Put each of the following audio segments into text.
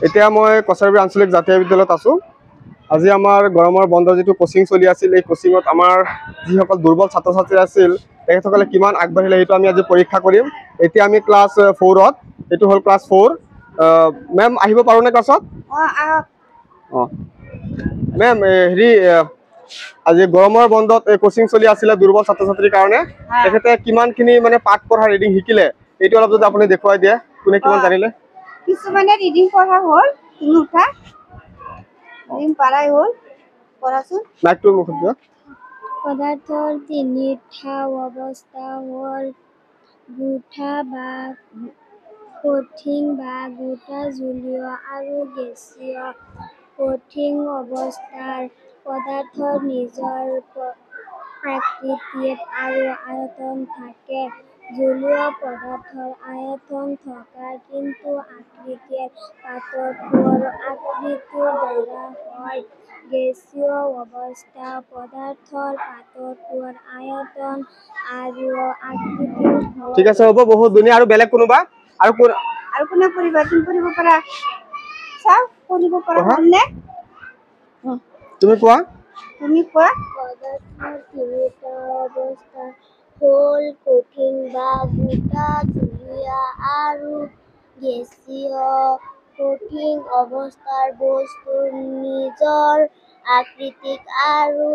এতিয়া মই কছাৰবাৰী আঞ্চলিক জাতীয় বিদ্যালয়ত আছো। আজি আমাৰ গৰমৰ বন্ধৰ যেটো কোচিং চলি আছিল, এই কোচিংত আমাৰ যিসকল দুৰ্বল ছাত্ৰ ছাত্ৰী আছিল তেখেতসকলে কিমান আগবাঢ়িলে সেইটো আমি আজি পৰীক্ষা কৰিম। এতিয়া আমি ক্লাছ 4ত, এটো হল ক্লাছ 4। মেম আহিব পাৰো নে ক্লাছত? মেম হেৰি আজি গৰমৰ বন্ধত কোচিং চলি আছিল দুৰ্বল ছাত্ৰ ছাত্ৰীৰ কাৰণে, তেখেতে কিমানখিনি মানে পাঠ পঢ়া ৰিডিং শিকিলে এইটো অলপ যদি আপুনি দেখুৱাই দিয়ে, কোনে কিমান জানিলে? কিছুমানে ৰিডিং পড়া হল তিনিটা ৰিডিং পড়াই হল পড়াছুন মাইকটো মুখত দিয়ক। পদাৰ্থৰ তিনিটা অৱস্থা হ'ল গোটা বা কঠিন বা গোটা, জলীয় আৰু গেছীয়। কঠিন অৱস্থাৰ পদাৰ্থৰ নিজৰ আকৃতি আৰু আয়তন থাকে। জলীয় পদাৰ্থৰ আয়তন থকা কিন্তু আকৃতিৰ পাৰ্থক্যৰ আকৃতিৰ দ্বাৰা হয়। গেছীয় অৱস্থা পদাৰ্থৰ পাৰ্থক্যৰ আয়তন আৰু আকৃতিৰ হয়। ঠিক আছে, হ'ব, বহুত ধুনীয়া। আৰু বেলেগ কোনোবা? আৰু কোনে পঢ়িবা? তুমি পঢ়িব পাৰা? চাও পঢ়িব পাৰা হলনে? তুমি কোৱা। পদাৰ্থৰ তিনিটা অৱস্থা হ'ল কঠিন বা গোটা, জলীয় আৰু গেছীয়। কঠিন অৱস্থাৰ বস্তুৰ নিজৰ আকৃতি আৰু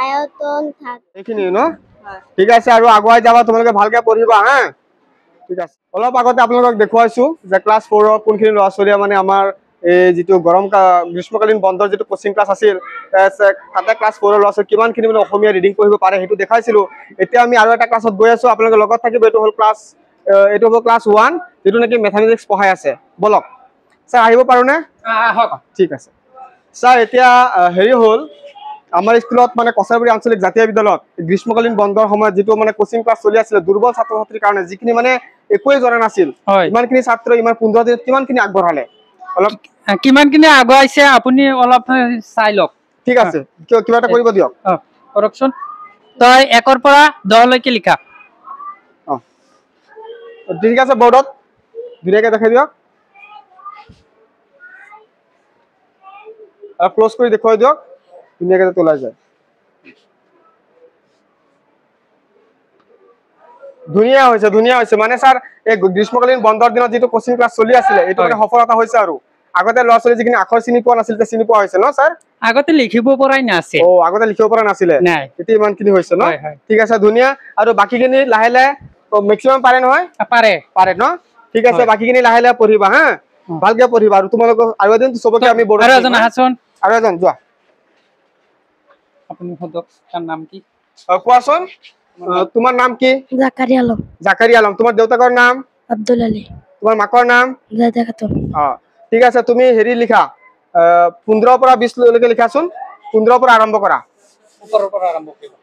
আয়তন থাকে। এইখিনি ন? ঠিক আছে, আৰু আগুৱাই যাবা, তোমালোকে ভালকে পঢ়িবা হা। ঠিক আছে, অলপ আগতে আপোনালোকক দেখুৱাইছো যে ক্লাছ 4ৰ কোনখিনি ল'ৰা ছোৱালীয়ে মানে আমাৰ এই যিটো গ্ৰীষ্মকালীন বন্ধৰ যিটো কোচিং ক্লাছ আছিল তাতে ক্লাছ 4ৰ ল'ৰা ছোৱালী কিমানখিনি মানে অসমীয়া ৰিডিং পঢ়িব পাৰে সেইটো দেখাইছিলো। এতিয়া আমি আৰু এটা ক্লাছত গৈ আছো, আপোনালোকৰ লগত থাকিব। এইটো হ'ল ক্লাছ 1, যিটো নেকি মেথামেটিক্স পঢ়াই আছে। বলক স্যাৰ, আহিব পাৰোনে? ঠিক আছে স্যাৰ। এতিয়া হেৰি হ'ল, আমাৰ স্কুলত মানে কছাৰবাৰী আঞ্চলিক জাতীয় বিদ্যালয়ত গ্ৰীষ্মকালীন বন্ধৰ সময়ত যিটো মানে কোচিং ক্লাছ চলি আছিলে দুৰ্বল ছাত্ৰ ছাত্ৰীৰ কাৰণে, যিখিনি মানে একোৱে জনা নাছিল, ইমানখিনি ছাত্ৰ ইমান 15 দিনত কিমানখিনি আগবঢ়ালে? অলপ কিমানখিনি আগুৱাইছে আপুনি অলপ চাই লওক। ঠিক আছে, কিবা এটা কৰিব দিয়ক। কৰকচোন। তই 1ৰ পৰা 10 লৈকে লিখা। ঠিক আছে, বৰ্ডত ধুনীয়াকে দেখাই দিয়ক। ক্লোজ কৰি দেখুৱাই দিয়ক, ধুনীয়াকে যাতে ওলাই যায়। ধুনীয়া হৈছে, ধুনীয়া হৈছে। মানে স্যাৰ, এই গ্ৰীষ্মকালীন বন্ধৰ দিনত যিটো কোচিং ক্লাছ চলি আছিলে এইটো মানে সফলতা হৈছে। আৰু আগতে ল'ৰা ছোৱালী যিখিনি আখৰ চিনি পোৱা নাছিল চিনি পোৱা হৈছে ন স্যাৰ? আগতে লিখিব পৰাই নাছিল। আগতে লিখিব পৰা নাছিলে, এতিয়া ইমানখিনি হৈছে ন? ঠিক আছে, ধুনীয়া। আৰু বাকীখিনি লাহে লাহে মেক্সিমাম পাৰে নহয়? পাৰে ন? ঠিক আছে, বাকীখিনি লাহে লাহে পঢ়িবা হা, ভালকে পঢ়িবা। আৰু তোমালোকক আৰু এদিন চবকে আমি বৰ্ডত আৰু এজন যোৱা। আপুনি সুধক তাৰ নাম কি? কোৱাচোন, তোমাৰ নাম কি? জাকাৰিয়া আলম। জাকাৰিয়া আলম। তোমাৰ দেউতাকৰ নাম? আব্দুল আলী। তোমাৰ মাকৰ নাম? জাইদা খাতুন। ঠিক আছে, তুমি হেৰি লিখা 15 পৰা 20 লৈকে লিখাচোন। 15 পৰা আৰম্ভ কৰা। ওপৰৰ পৰা আৰম্ভ কৰিবা।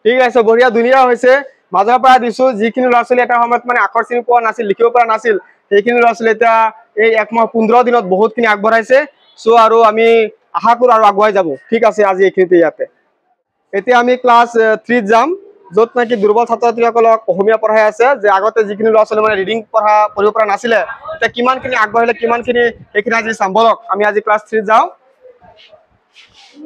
ঠিক আছে, বঢ়িয়া, ধুনীয়া হৈছে। মাজৰ পৰা দিছো যিখিনি ল'ৰা ছোৱালী এটা সময়ত মানে আখৰ চিনি পোৱা নাছিল, লিখিব পৰা নাছিল, সেইখিনি ল'ৰা ছোৱালী এতিয়া এই 1 মাহ 15 দিনত বহুতখিনি আগবঢ়াইছে। আৰু আমি আশা কৰো আৰু আগুৱাই যাব। ঠিক আছে, আজি এইখিনিতে ইয়াতে। এতিয়া আমি ক্লাছ 3ত যাম, য'ত নেকি দুৰ্বল ছাত্ৰ ছাত্ৰীসকলক অসমীয়া পঢ়াই আছে। যে আগতে যিখিনি ল'ৰা ছোৱালী মানে ৰিডিং পঢ়িব পৰা নাছিলে, এতিয়া কিমানখিনি আগবাঢ়িলে, কিমানখিনি, সেইখিনি আজি চাম। বলক আমি আজি ক্লাছ 3ত যাওঁ।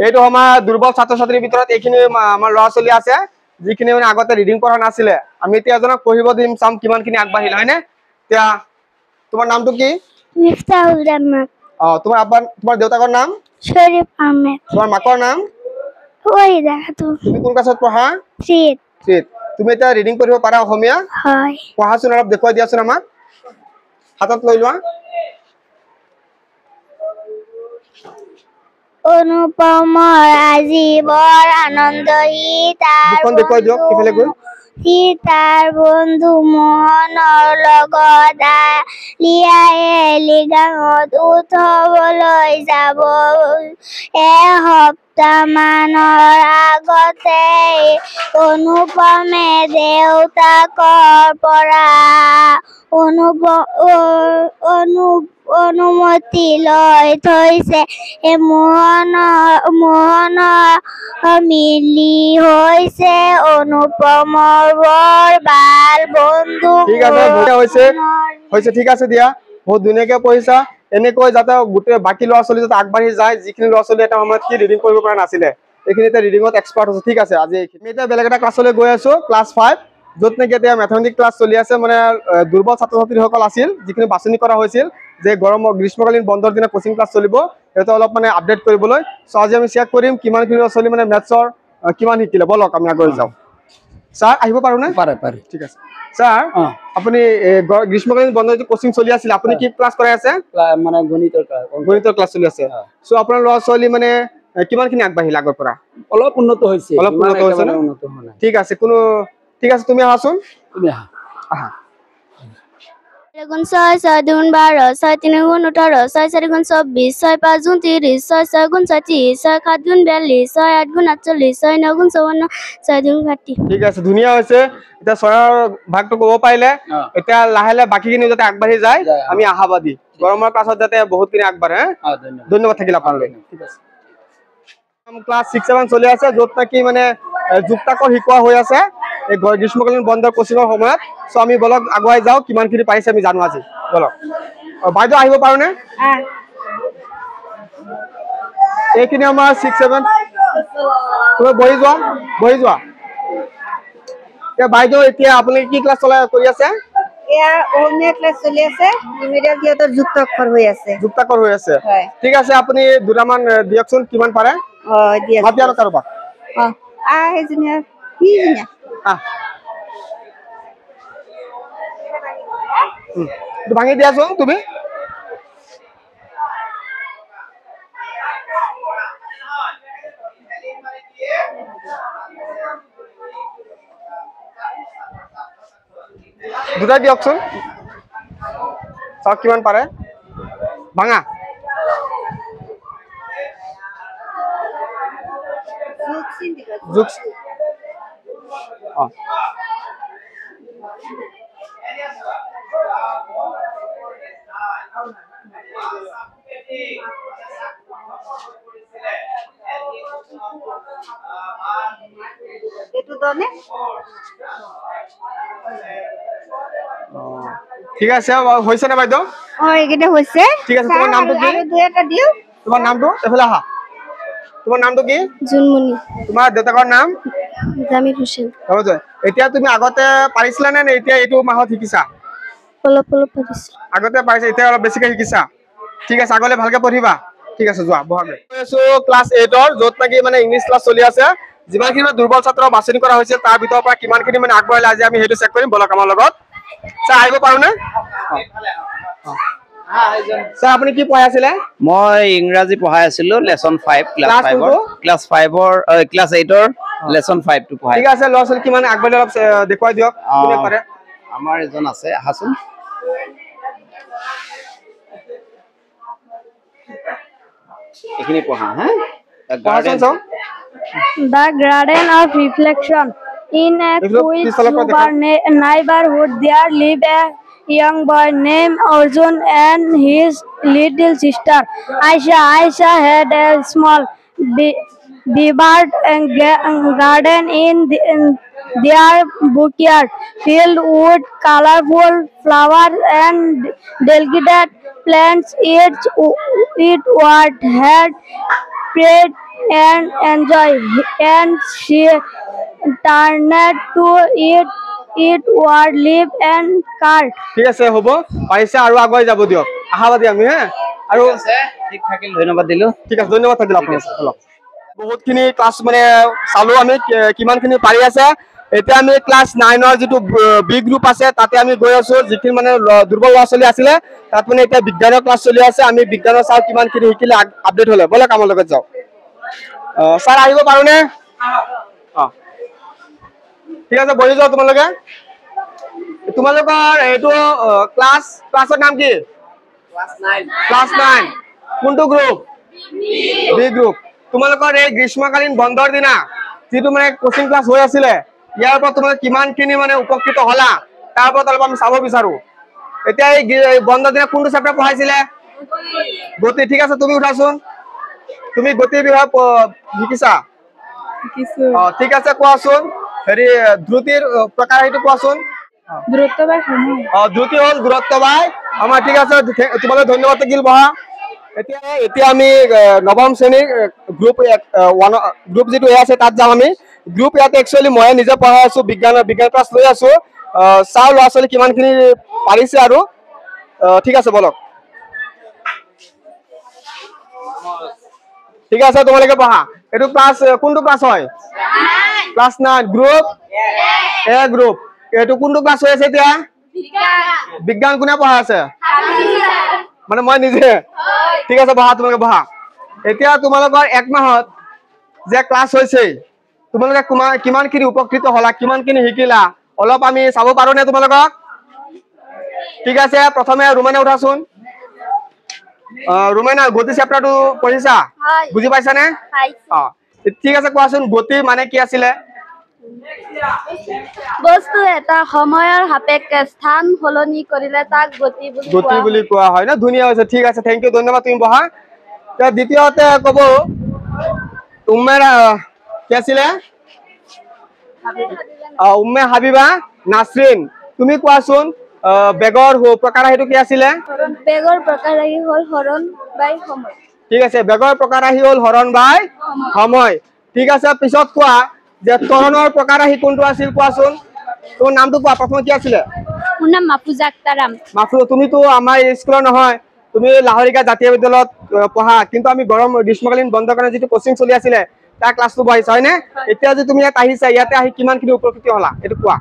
এইটো আমাৰ দুৰ্বল ছাত্ৰ ছাত্ৰীৰ ভিতৰত এইখিনি আমাৰ ল'ৰা ছোৱালী আছে যিখিনি মানে আগতে ৰিডিং পঢ়া নাছিলে। আমি এতিয়া এজনক পঢ়িব দিম, চাম কিমানখিনি আগবাঢ়িলে, হয়নে? এতিয়া তোমাৰ নামটো কি? মিফতাহুল জান্নাত। তোমাৰ দেউতাকৰ নাম? শৰীফ আহমেদ। তোমাৰ মাকৰ নাম? ওয়াহিদা খাতুন। তুমি কোন ক্লাছত পঢ়া? 3ত। তুমি এতিয়া ৰিডিং পঢ়িব পাৰা অসমীয়া? হয়। পঢ়াচোন, অলপ দেখুৱাই দিয়াচোন আমাক। হাতত লৈ লোৱা। অনুপমৰ আজি বৰ আনন্দ, সি তাৰ বন্ধু মোহনৰ লগত আলিয়াই গাঁৱত উৎসৱলৈ যাব। এসপ্তাহ মানৰ আগতে অনুপমে দেউতাকৰ পৰা অনুমতি লৈ থৈছে মোহনৰ মিলি হৈছে অনুপমৰ বৰ ভাল বন্ধু। ঠিক আছে হৈছে ঠিক আছে দিয়া, বহুত ধুনীয়াকে পঢ়িছা। এনেকৈ যাতে গোটেই বাকী ল'ৰা ছোৱালী যাতে আগবাঢ়ি যায়, যিখিনি ল'ৰা ছোৱালী এটা সময়ত কি ৰিডিং কৰিব পৰা নাছিলে এইখিনিতে ৰিডিঙত এক্সপাৰ্ট হৈছে। ঠিক আছে, আজি আমি এতিয়া বেলেগ এটা ক্লাছলৈ গৈ আছো, ক্লাছ 5, য'ত নেকি এতিয়া মেথামেটিক্স ক্লাছ চলি আছে। মানে দুৰ্বল ছাত্ৰ ছাত্ৰীসকল আছিল যিখিনি বাছনি কৰা হৈছিল যে গ্ৰীষ্মকালীন বন্ধৰ দিনা কোচিং ক্লাছ চলিব, সিহঁতে অলপ মানে আপডেট কৰিবলৈ। চ' আজি আমি চেক কৰিম কিমানখিনি ল'ৰা ছোৱালী মানে মেথছৰ কিমান শিকিলে। বলক আমি আগুৱাই যাওঁ। ছাৰ আহিব পাৰো নে? পাৰে। ঠিক আছে ছাৰ, আপুনি গ্ৰীষ্মকালীন বন্ধ যিটো কোচিং চলি আছিল, আপুনি কি ক্লাছ কৰাই আছে? মানে গণিতৰ ক্লাছ চলি আছে। চ' আপোনাৰ ল'ৰা ছোৱালী মানে কিমানখিনি আগবাঢ়িল আগৰ পৰা? অলপ উন্নত হৈছে। ঠিক আছে, ঠিক আছে, তুমি আহাচোন। তুমি আহা। 6 গুণ 6 6 দুগুণ 12 6 3 গুণ 18 6 4 গুণ 24 6 5 গুণ 30 6 6 গুণ 36 6 7 গুণ 42 6 8 গুণ 48 6 9 গুণ 54 6 দুগুণ 30। ঠিক আছে, ধুনীয়া হৈছে। এতিয়া ছয়ৰ ভাগটো ক'ব পাৰিলে, এতিয়া লাহে লাহে বাকীখিনি যাতে আগবাঢ়ি যায় আমি আশাবাদী। গৰমৰ ক্লাছত যাতে বহুতখিনি আগবাঢ়ে। ধন্যবাদ থাকিল আপোনালৈ। ঠিক আছে, ক্লাছ 6 7 চলি আছে, য'ত নেকি মানে যুক্তাক্ষৰ শিকোৱা হৈ আছে এই গ্ৰীষ্মকালীন বন্ধৰ কোচিঙৰ সময়ত। চ' আমি বলক আগুৱাই যাওঁ, কিমানখিনি পাৰিছে আমি জানো আজি। বলক বাইদেউ আহিব পাৰোনে? এইখিনি আমাৰ 6 7, তুমি বহি যোৱা। বাইদেউ এতিয়া আপুনি কি ক্লাছ কৰি আছে? অসমীয়া ক্লাছ চলি আছে, ৰিমেডিয়েল সিহঁতৰ যুক্তাক্ষৰ হৈ আছে। ঠিক আছে, আপুনি দুটামান দিয়কচোন কিমান পাৰে। কাৰোবাক ভাঙি দিয়াচোন তুমি। দুটা দিয়কচোন, চাওক কিমান পাৰে। ভাঙা ঠিক আছে, হৈছে নে বাইদেউ? এইকেইটা হৈছে। ঠিক আছে, তোমাৰ নামটো কি? তোমাৰ নামটো এফালে আহা। তোমাৰ নামটো কি? জুনমণি। তোমাৰ দেউতাকৰ নাম? জামিৰ হুছেইন। এতিয়া তুমি আগতে পাৰিছিলা নে এতিয়া এইটো মাহত শিকিছা? অলপ পাৰিছো। আগতে পাৰিছা, এতিয়া অলপ বেছিকে শিকিছা। ঠিক আছে, আগলৈ ভালকে পঢ়িবা। ঠিক আছে, যোৱা বহাগৈ। ক্লাছ 8ৰ, য'ত নেকি মানে ইংলিছ ক্লাছ চলি আছে। যিমানখিনি দুৰ্বল ছাত্ৰ বাছনি কৰা হৈছিল তাৰ ভিতৰৰ পৰা কিমানখিনি মানে আগবাঢ়িলে আজি আমি সেইটো চেক কৰিম। বলক আমাৰ লগত। ছাৰ আহিব পাৰোনে? ছাৰ আপুনি কি পঢ়াই আছিলে? মই ইংৰাজী পঢ়াই আছিলো, লেসন 5 ক্লাছ 8ৰ লেসন 5 টো পঢ়াই। ঠিক আছে, ল'ৰা ছোৱালী কিমান আগবাঢ়িলে অলপ দেখুৱাই দিয়ক। কোনে পাৰে? আমাৰ এজন আছে, আহাচোন। এইখিনি পঢ়া হা। The Garden of Reflection. In a quiet neighborhood there lived a young boy named Arjun and his little sister Aisha. Aisha had a small beavered garden in their backyard, filled with colorful flowers and delicate plants. It what had prayed and enjoy, and she turned to it what live and cart. ঠিক আছে, হ'ব পাৰিছে আৰু আগুৱাই যাব দিয়ক। আশাবাদী আমি হে। আৰু ঠিক থাকিল, ধন্যবাদ দিলো। ঠিক আছে, ধন্যবাদ থাকিল আপোনাক। বহুতখিনি ক্লাছ মানে চালো আমি কিমানখিনি পাৰি আছে। এতিয়া আমি ক্লাছ 9ৰ যিটো বি গ্ৰুপ আছে তাতে আমি গৈ আছো। যিখিনি মানে দুৰ্বল ল'ৰা ছোৱালী আছিলে তাত মানে এতিয়া বিজ্ঞানৰ ক্লাছ চলি আছে। আমি বিজ্ঞানৰ চাওঁ কিমানখিনি শিকিলে, আপডেট হ'লে। বলক আমাৰ লগত যাওঁ। ছাৰ আহিব পাৰোনে? ঠিক আছে, বহি যোৱা তোমালোকে। তোমালোকৰ এইটো ক্লাছৰ নাম কি? ক্লাছ 9। কোনটো গ্ৰুপ? B group. তোমালোকৰ এই গ্ৰীষ্মকালীন বন্ধৰ দিনা যিটো মানে কোচিং ক্লাছ হৈ আছিলে, ইয়াৰ পৰা তোমালোকে কিমানখিনি মানে উপকৃত হ'লা তাৰ ওপৰত অলপ আমি চাব বিচাৰো। এতিয়া এই বন্ধ দিনা কোনটো চেপ্টাৰ পঢ়াইছিলে গতি ঠিক আছে তুমি উঠাচোন তুমি গতিৰ বিষয়ে শিকিছা ঠিক আছে কোৱাচোন হেৰি দ্ৰুতিৰ প্ৰকাৰ সেইটো কোৱাচোন দূৰত্ব বাই সময় দ্ৰুতি হ'ল দূৰত্ব বাই আমাৰ ঠিক আছে তোমালৈ ধন্যবাদ থাকিল বহা এতিয়া আমি নৱম শ্ৰেণীৰ গ্ৰুপ যিটো আছে তাত যাম আমি গ্ৰুপ ইয়াতে একচুৱেলি মই নিজে পঢ়াই আছো বিজ্ঞান ক্লাছ লৈ আছো চাও ল'ৰা ছোৱালী কিমানখিনি পাৰিছে আৰু ঠিক আছে বলক ঠিক আছে তোমালোকে পঢ়া এইটো ক্লাছ কোনটো ক্লাছ হয় ক্লাছ 9 গ্ৰুপ এ গ্ৰুপ এইটো কোনটো ক্লাছ হৈ আছে এতিয়া বিজ্ঞান কোনে পঢ়াই আছে মানে মই নিজে ঠিক আছে বহা তোমালোকে বহা এতিয়া তোমালোকৰ এক মাহত যে ক্লাছ হৈছে তোমালোকে কিমানখিনি উপকৃত হলা কিমানখিনি শিকিলা অলপ আমি চাব পাৰো নে তোমালোকক ঠিক আছে প্ৰথমে ৰুমানা উঠাচোন ৰুমানা গতি চেপ্টাৰটো পঢ়িছা বুজি পাইছা নে ঠিক আছে কোৱাচোন গতি মানে কি আছিলে বস্তু এটা সময়ৰ সাপেক্ষে স্থান সলনি কৰিলে তাক গতি বুলি কোৱা হয় না ধুনীয়া হৈছে ঠিক আছে থেংক ইউ ধন্যবাদ তুমি বহা দ্বিতীয়তে কব উম্মেৰ কি আছিলে উম্মে হাবিবা নাছৰিন তুমি কোৱাচোন বেগৰ প্ৰকাৰাহিটো কি আছিলে বেগৰ প্ৰকাৰাহি হ'ল হৰণ বাই সময় ঠিক আছে বেগৰ প্ৰকাৰাহি হ'ল হৰণ বাই সময় ঠিক আছে পিছত কোৱা যে ত্বৰণৰ প্ৰকাৰাহি কোনটো আছিল কোৱাচোন তোৰ নামটো কোৱা প্ৰথমে কি আছিলে মোৰ নাম মাফুজা আক্তাৰাম মাফুজা তুমিতো আমাৰ স্কুলৰ নহয় তুমি লাহৰিকা জাতীয় বিদ্যালয়ত পঢ়া কিন্তু আমি গ্ৰীষ্মকালীন বন্ধ কাৰণে যিটো কোচিং চলি আছিলে তাৰ ক্লাছটো বহিছা হয়নে এতিয়া যে তুমি ইয়াত আহিছা ইয়াতে আহি কিমানখিনি উপকৃত হলা এইটো কোৱা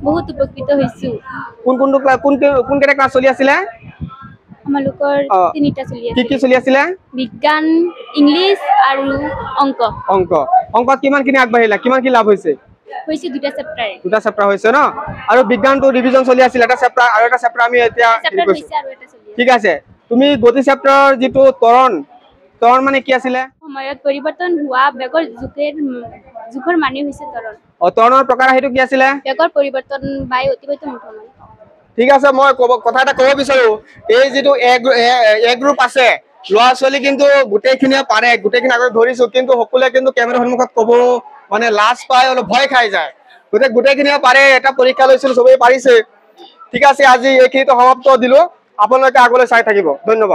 বহুত উপকৃত হৈছো কোনকেইটা ক্লাছ চলি আছিলে আমালোকৰ তিনিটা চলি আছে কি চলি আছিলে বিজ্ঞান ইংলিছ আৰু অংকত কিমানখিনি আগবাঢ়িলা কিমানখিনি লাভ হৈছে দুটা চেপ্টাৰ হৈছে ন আৰু বিজ্ঞানটো ৰিভিজন চলি আছিল এটা চেপ্টাৰ আৰু এটা চেপ্টাৰ আমি এতিয়া ঠিক আছে তুমি গতি চেপ্টাৰৰ যিটো ত্বৰণ মানে কি আছিলে সময়ত পৰিৱৰ্তন হোৱা বেগৰ জোখৰ মানে হৈছে ত্বৰণৰ প্ৰকাৰাহিটো কি আছিলে বেগৰ পৰিৱৰ্তন বাই অতিবাহিত মুঠমান ঠিক আছে মই কথা এটা ক'ব বিচাৰো এই যিটো এ গ্ৰুপ আছে ল'ৰা ছোৱালী কিন্তু গোটেইখিনিয়ে পাৰে গোটেইখিনি আগত ধৰিছো কিন্তু সকলোৱে কিন্তু কেমেৰাৰ সন্মুখত ক'ব মানে লাজ পায় অলপ ভয় খাই যায় গোটেইখিনিয়ে পাৰে এটা পৰীক্ষা লৈছিল চবেই পাৰিছে ঠিক আছে আজি এইখিনিতে সমাপ্ত দিলো আপোনালোকে আগলৈ চাই থাকিব ধন্যবাদ